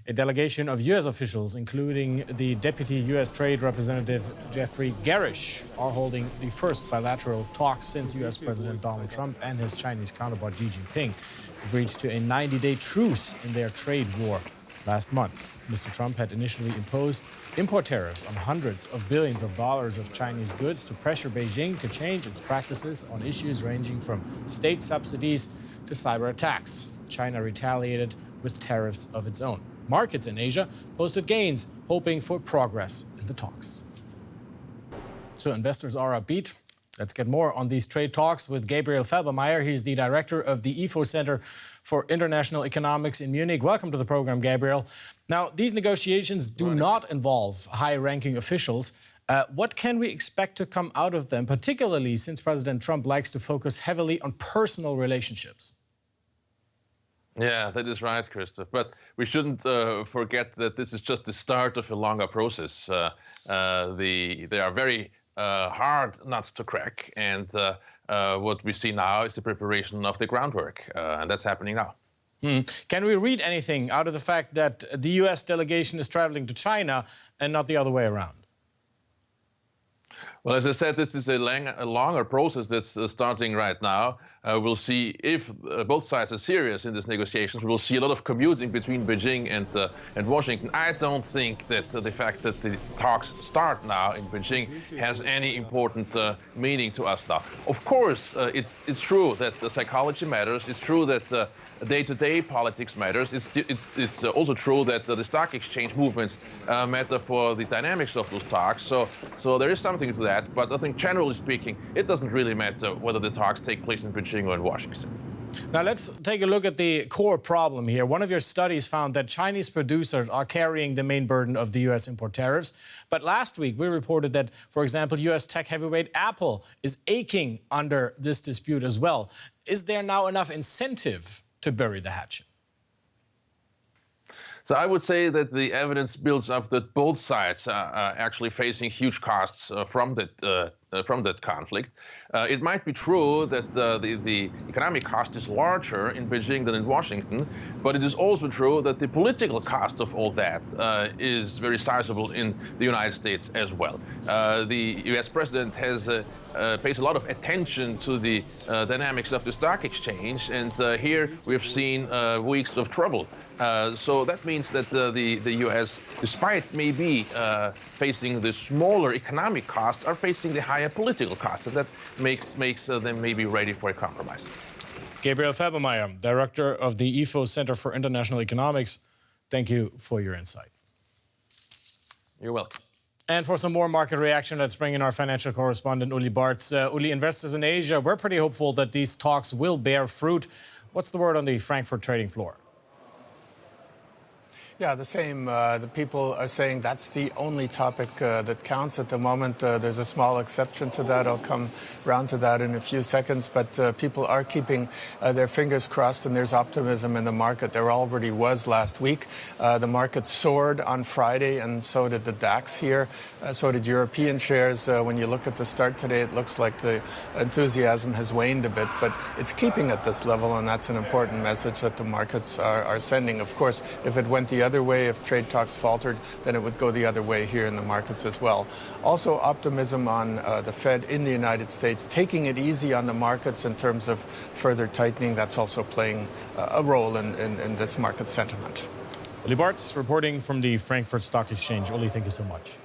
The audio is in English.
A delegation of U.S. officials, including the Deputy U.S. Trade Representative Jeffrey Gerrish, are holding the first bilateral talks since U.S. President Donald Trump and his Chinese counterpart Xi Jinping agreed to a 90-day truce in their trade war last month. Mr. Trump had initially imposed import tariffs on hundreds of billions of dollars of Chinese goods to pressure Beijing to change its practices on issues ranging from state subsidies to cyber attacks. China retaliated with tariffs of its own. Markets in Asia posted gains, hoping for progress in the talks. So investors are upbeat. Let's get more on these trade talks with Gabriel Felbermayr. He's the director of the IFO Center for International Economics in Munich. Welcome to the program, Gabriel. Now, these negotiations do not involve high-ranking officials. What can we expect to come out of them, particularly since President Trump likes to focus heavily on personal relationships? Yeah, that is right, Christoph. But we shouldn't forget that this is just the start of a longer process. They are very hard nuts to crack, and what we see now is the preparation of the groundwork, and that's happening now. Can we read anything out of the fact that the U.S. delegation is traveling to China and not the other way around? Well, as I said, this is a longer process that's starting right now. We'll see if both sides are serious in these negotiations. We'll see a lot of commuting between Beijing and Washington. I don't think that the fact that the talks start now in Beijing has any important meaning to us now. Of course, it's true that the psychology matters. It's true that day-to-day politics matters. It's also true that the stock exchange movements matter for the dynamics of those talks. So there is something to that. But I think generally speaking, it doesn't really matter whether the talks take place in Beijing or in Washington. Now let's take a look at the core problem here. One of your studies found that Chinese producers are carrying the main burden of the U.S. import tariffs. But last week we reported that, for example, U.S. tech heavyweight Apple is aching under this dispute as well. Is there now enough incentive to bury the hatchet? So I would say that the evidence builds up that both sides are actually facing huge costs from that conflict. It might be true that the economic cost is larger in Beijing than in Washington, but it is also true that the political cost of all that is very sizable in the United States as well. The U.S. president has pays a lot of attention to the dynamics of the stock exchange, and here we've seen weeks of trouble. So that means that the U.S., despite maybe facing the smaller economic costs, are facing the higher political costs, and that makes them maybe ready for a compromise. Gabriel Felbermayr, director of the IFO Center for International Economics, thank you for your insight. You're welcome. And for some more market reaction, let's bring in our financial correspondent, Uli Bartz. Uli, investors in Asia, we're pretty hopeful that these talks will bear fruit. What's the word on the Frankfurt trading floor? Yeah, the same. The people are saying that's the only topic that counts at the moment. There's a small exception to that. I'll come round to that in a few seconds. But people are keeping their fingers crossed, and there's optimism in the market. There already was last week. The market soared on Friday, and so did the DAX here. So did European shares. When you look at the start today, it looks like the enthusiasm has waned a bit, but it's keeping at this level, and that's an important message that the markets are sending. Of course, if it went the other way, if trade talks faltered, then it would go the other way here in the markets as well. Also, optimism on the Fed in the United States, taking it easy on the markets in terms of further tightening. That's also playing a role in this market sentiment. Uli Bartz reporting from the Frankfurt Stock Exchange. Uli, thank you so much.